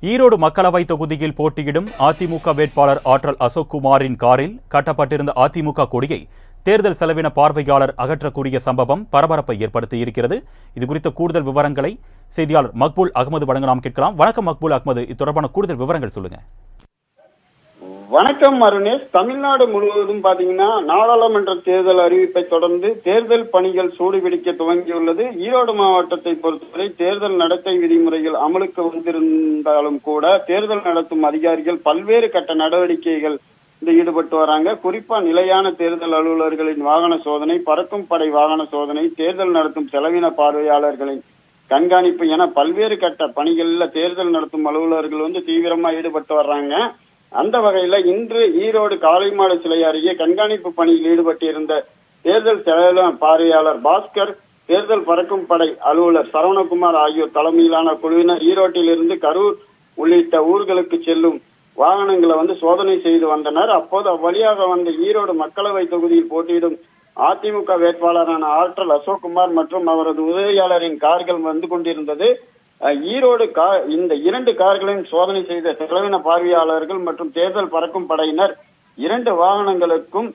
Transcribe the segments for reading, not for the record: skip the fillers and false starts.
ஈரோடு மக்களவை தொகுதியில் போட்டியிடும் அதிமுக வேட்பாளர் ஆற்றல் அசோக்குமாரின் காரில் கட்டப்பட்டிருந்த அதிமுக கொடியை தேர்தல் செலவின பார்வையாளர் அகற்றக்கூடிய சம்பவம் பரபரப்பை ஏற்படுத்தியிருக்கிறது. இதுகுறித்த கூடுதல் விவரங்களை செய்தியாளர் மக்பூல் அகமது வழங்க நாம் கேட்கலாம். வணக்கம் மக்பூல் அகமது, இது தொடர்பான கூடுதல் விவரங்கள் சொல்லுங்க. வணக்கம் அருணேஷ். தமிழ்நாடு முழுவதும் பாத்தீங்கன்னா நாடாளுமன்ற தேர்தல் அறிவிப்பை தொடர்ந்து தேர்தல் பணிகள் சூடுபிடிக்க துவங்கியுள்ளது. ஈரோடு மாவட்டத்தை பொறுத்தவரை தேர்தல் நடத்தை விதிமுறைகள் அமலுக்கு வந்திருந்தாலும் கூட தேர்தல் நடத்தும் அதிகாரிகள் பல்வேறு கட்ட நடவடிக்கைகள் ஈடுபட்டு வராங்க. குறிப்பா நிலையான தேர்தல் அலுவலர்களின் வாகன சோதனை, பறக்கும் படை வாகன சோதனை, தேர்தல் நடத்தும் செலவின பார்வையாளர்களின் கண்காணிப்பு என பல்வேறு கட்ட பணிகள்ல தேர்தல் நடத்தும் அலுவலர்கள் தீவிரமா ஈடுபட்டு வர்றாங்க. அந்த வகையில இன்று ஈரோடு காளைமாடு சிலை அருகே கண்காணிப்பு பணியில் ஈடுபட்டிருந்த தேர்தல் செலவின பார்வையாளர் பாஸ்கர், தேர்தல் பறக்கும் படை அலுவலர் சரவணகுமார் ஆகியோர் தலைமையிலான குழுவினர் ஈரோட்டில் இருந்து கரூர் உள்ளிட்ட ஊர்களுக்கு செல்லும் வாகனங்களை சோதனை செய்து வந்தனர். அப்போது அவ்வழியாக வந்த ஈரோடு மக்களவை தொகுதியில் போட்டியிடும் அதிமுக வேட்பாளரான ஆற்றல் அசோக்குமார் மற்றும் அவரது உதவியாளரின் கார்கள் வந்து கொண்டிருந்தது. ஈரோடு இந்த இரண்டு கார்களையும் சோதனை செய்த செலவின பார்வையாளர்கள் மற்றும் தேர்தல் பறக்கும் படையினர் இரண்டு வாகனங்களுக்கும்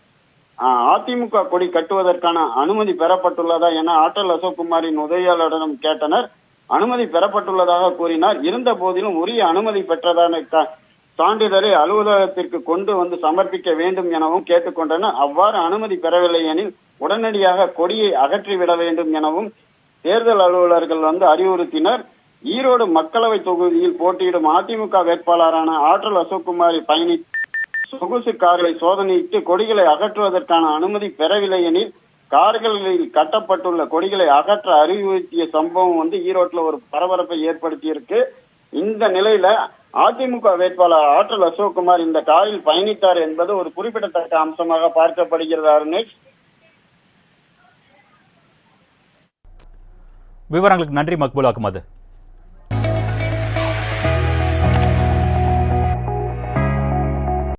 அதிமுக கொடி கட்டுவதற்கான அனுமதி பெறப்பட்டுள்ளதா என ஆற்றல் அசோக்குமாரின் உதவியாளரிடம் கேட்டனர். அனுமதி பெறப்பட்டுள்ளதாக கூறினார். இருந்த போதிலும் உரிய அனுமதி பெற்றதான சான்றிதழை அலுவலகத்திற்கு கொண்டு வந்து சமர்ப்பிக்க வேண்டும் எனவும் கேட்டுக்கொண்டனர். அவ்வாறு அனுமதி பெறவில்லை எனில் உடனடியாக கொடியை அகற்றிவிட வேண்டும் எனவும் தேர்தல் அலுவலர்கள் அறிவுறுத்தினர். ஈரோடு மக்களவை தொகுதியில் போட்டியிடும் அதிமுக வேட்பாளரான ஆற்றல் அசோக்குமாரி பயணி சொகுசு கார்களை சோதனையிட்டு கொடிகளை அகற்றுவதற்கான அனுமதி பெறவில்லை எனில் கார்களில் கட்டப்பட்டுள்ள கொடிகளை அகற்ற அறிவுறுத்திய சம்பவம் ஈரோட்டில் ஒரு பரபரப்பை ஏற்படுத்தியிருக்கு. இந்த நிலையில அதிமுக வேட்பாளர் ஆற்றல் அசோக்குமார் இந்த காரில் பயணித்தார் என்பது ஒரு குறிப்பிடத்தக்க அம்சமாக பார்க்கப்படுகிறது. அருணேஷ், விவரங்களுக்கு நன்றி மக்பூல் அகமது.